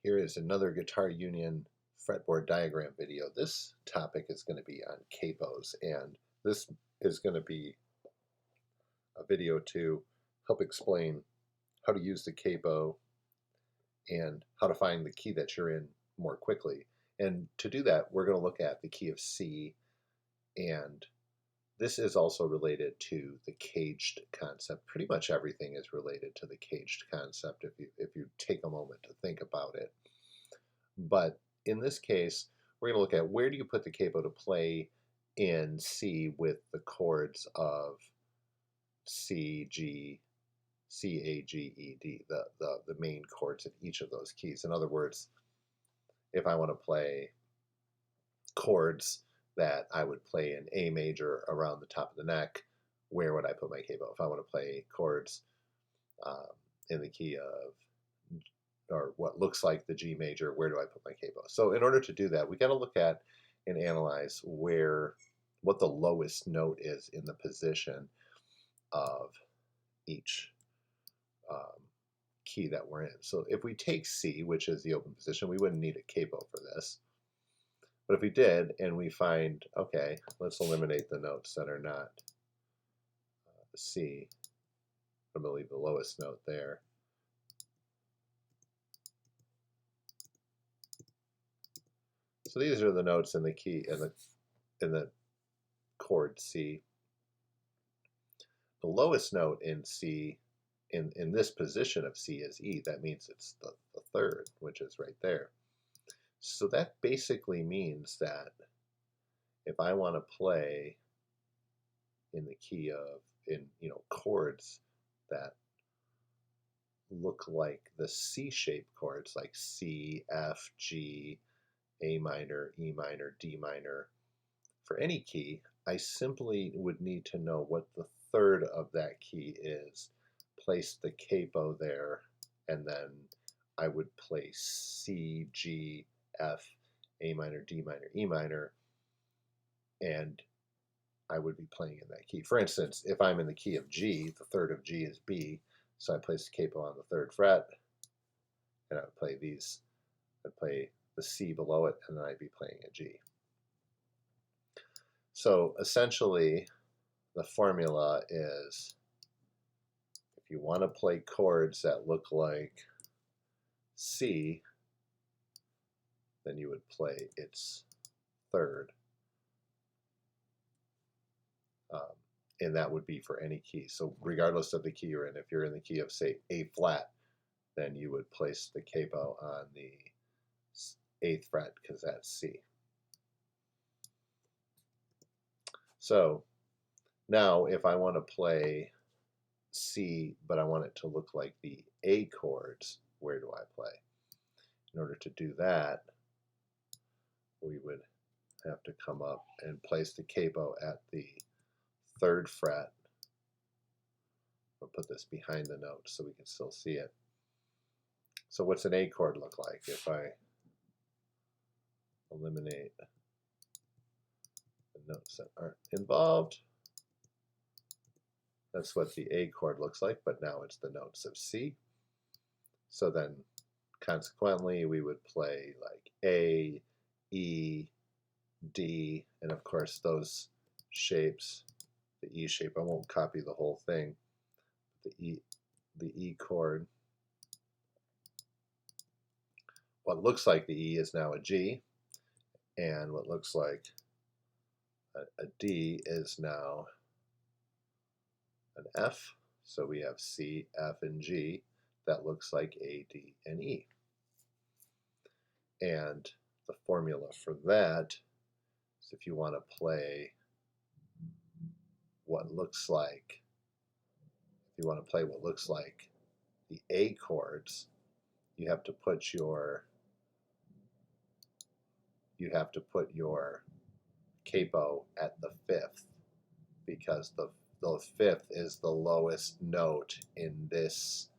Here is another Guitar Union fretboard diagram video. This topic is going to be on capos, and this is going to be a video to help explain how to use the capo and how to find the key that you're in more quickly. And to do that, we're going to look at the key of C, and this is also related to the caged concept. Pretty much everything is related to the caged concept if you take a moment to think about it. But in this case, we're going to look at where do you put the capo to play in C with the chords of C, G, C, A, G, E, D, the main chords in each of those keys. In other words, if I want to play chords that I would play in A major around the top of the neck, where would I put my capo? If I want to play chords in the key of, or what looks like the G major, where do I put my capo? So in order to do that, we got to look at and analyze what the lowest note is in the position of each key that we're in. So if we take C, which is the open position, we wouldn't need a capo for this. But if we did, and we find, okay, let's eliminate the notes that are not C. I'm going to leave the lowest note there. So these are the notes in the key in the chord C. The lowest note in C, in this position of C, is E. That means it's the third, which is right there. So that basically means that if I want to play in the key of, chords that look like the C-shaped chords, like C, F, G, A minor, E minor, D minor, for any key, I simply would need to know what the third of that key is, place the capo there, and then I would play C, G, F, A minor, D minor, E minor, and I would be playing in that key. For instance, if I'm in the key of G, the third of G is B, so I place the capo on the third fret, and I would play these. I'd play the C below it, and then I'd be playing a G. So essentially, the formula is, if you want to play chords that look like C, then you would play its third. And that would be for any key. So regardless of the key you're in, if you're in the key of, say, A flat, then you would place the capo on the 8th fret because that's C. So now if I want to play C, but I want it to look like the A chords, where do I play? In order to do that, we would have to come up and place the capo at the 3rd fret. I'll put this behind the note so we can still see it. So what's an A chord look like if I eliminate the notes that aren't involved? That's what the A chord looks like, but now it's the notes of C. So then consequently we would play like A, E, D, and of course those shapes, the E shape, I won't copy the whole thing. The E chord, what looks like the E is now a G, and what looks like a D is now an F. So we have C, F, and G. That looks like A, D, and E. And the formula for that is, if you want to play what looks like, the A chords, you have to put your capo at the 5th, because the 5th is the lowest note in this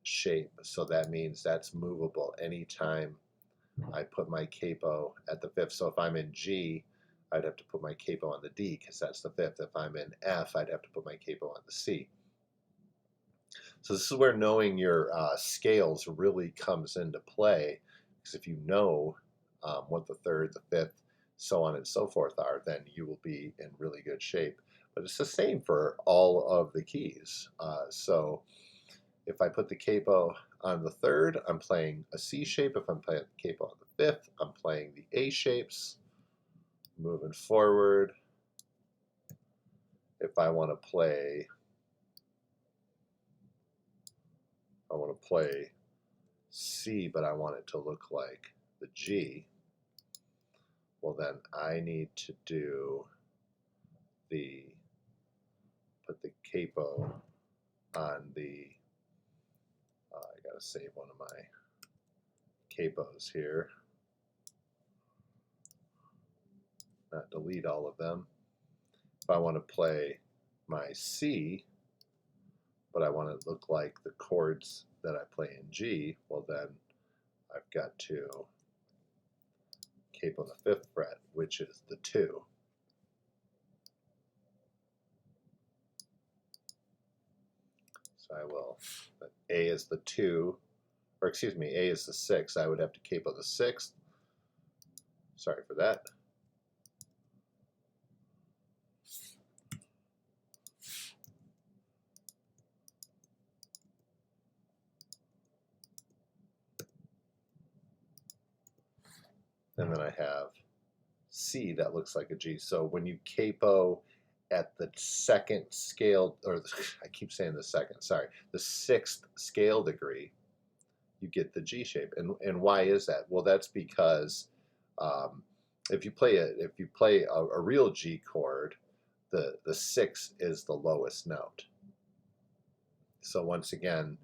shape. So that means that's movable anytime I put my capo at the 5th. So if I'm in G, I'd have to put my capo on the D because that's the 5th. If I'm in F, I'd have to put my capo on the C. So this is where knowing your scales really comes into play, because if you know what the third, the fifth, so on and so forth are, then you will be in really good shape. But it's the same for all of the keys. So if I put the capo on the third, I'm playing a C shape. If I'm playing the capo on the fifth, I'm playing the A shapes. Moving forward, if I want to play C, but I want it to look like the G, well then I need to put the capo on the, I gotta save one of my capos here, not delete all of them. If I want to play my C, but I want it to look like the chords that I play in G, well then I've got to capo the fifth fret, which is the 2. So I will, A is the 2, or excuse me, A is the 6. I would have to capo the 6th. Sorry for that. And then I have C that looks like a G. So when you capo at the second scale, or I keep saying the second, sorry, the 6th scale degree, you get the G shape. And why is that? Well, that's because if you play a real G chord, the 6 is the lowest note. So once again,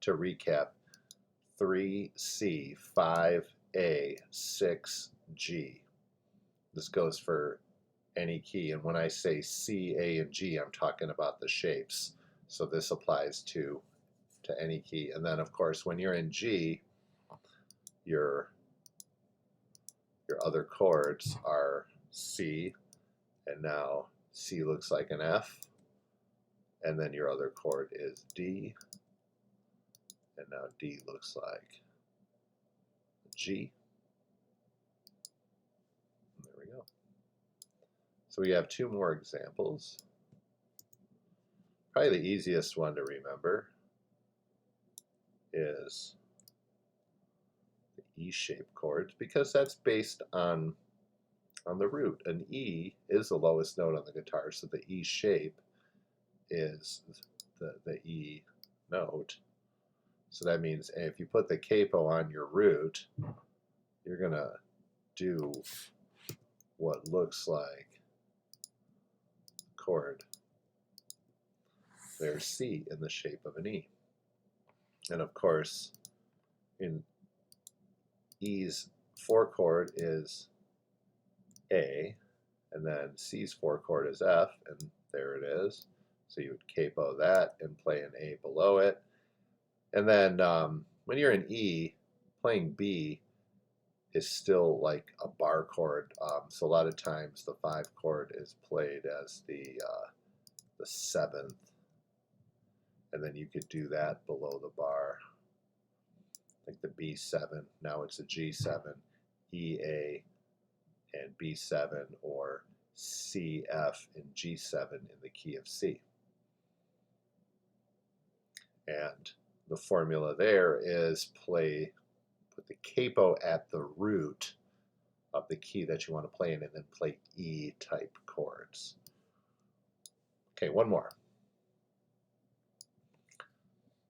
to recap, 3C, 5A, 6G. This goes for any key, and when I say C, A, and G, I'm talking about the shapes. So this applies to any key. And then of course when you're in G, your other chords are C, and now C looks like an F, and then your other chord is D, and now D looks like G. And there we go. So we have 2 more examples. Probably the easiest one to remember is the E-shaped chords, because that's based on the root. An E is the lowest note on the guitar, so the E shape is the E note. So that means if you put the capo on your root, you're going to do what looks like chord. There's C in the shape of an E. And of course, in E's 4 chord is A, and then C's 4 chord is F, and there it is. So you would capo that and play an A below it. And then when you're in E, playing B is still like a bar chord. So a lot of times the 5 chord is played as the 7th, and then you could do that below the bar, like the B7. Now it's a G7, EA, and B7, or CF and G7 in the key of C. And the formula there is put the capo at the root of the key that you want to play in, and then play E-type chords. Okay, one more.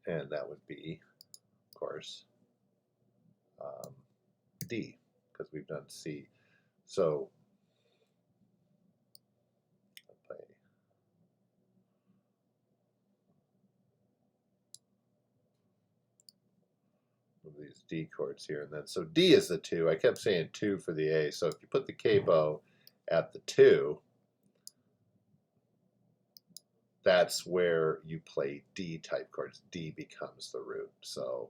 And that would be, of course, D, because we've done C. So I'll play these D chords here, and then so D is the 2. I kept saying 2 for the A. So if you put the capo at the 2, that's where you play D type chords. D becomes the root. So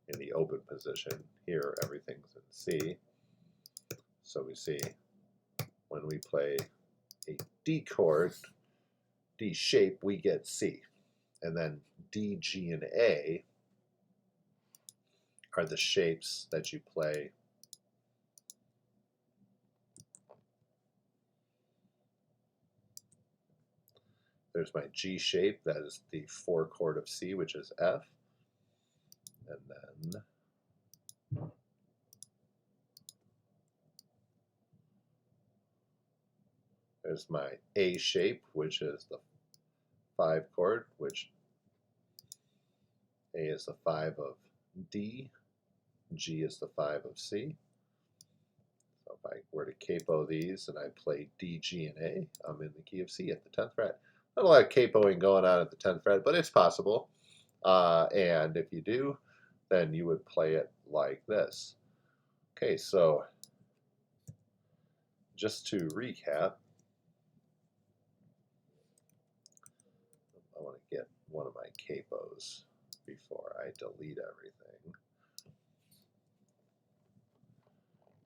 in the open position here, everything's in C. So we see when we play a D chord, D shape, we get C. And then D, G, and A are the shapes that you play. There's my G shape, that is the 4 chord of C, which is F. And then there's my A shape, which is the 5 chord, which A is the 5 of D, G is the 5 of C. So if I were to capo these and I play D, G, and A, I'm in the key of C at the 10th fret. Not a lot of capoing going on at the 10th fret, but it's possible. And if you do, then you would play it like this. Okay, so just to recap, I want to get one of my capos before I delete everything.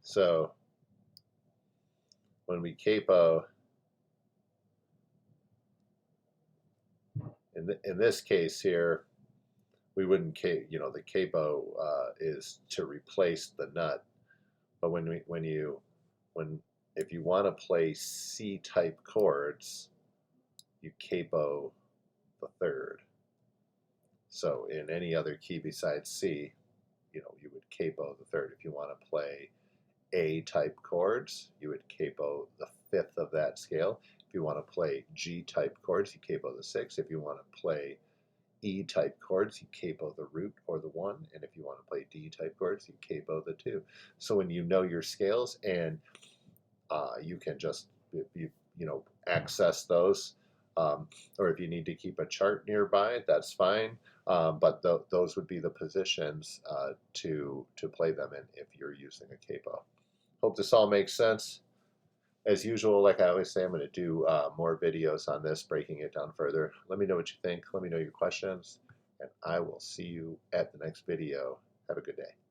So when we capo, in this case here, we wouldn't, the capo is to replace the nut. But if you want to play C-type chords, you capo the 3rd. So in any other key besides C, you would capo the 3rd. If you want to play A-type chords, you would capo the 5th of that scale. If you want to play G-type chords, you capo the 6th. If you want to play E-type chords, you capo the root or the 1, and if you want to play D-type chords, you capo the 2. So when you know your scales, and you can just access those, or if you need to keep a chart nearby, that's fine. But those would be the positions to play them in if you're using a capo. Hope this all makes sense. As usual, like I always say, I'm going to do more videos on this, breaking it down further. Let me know what you think. Let me know your questions, and I will see you at the next video. Have a good day.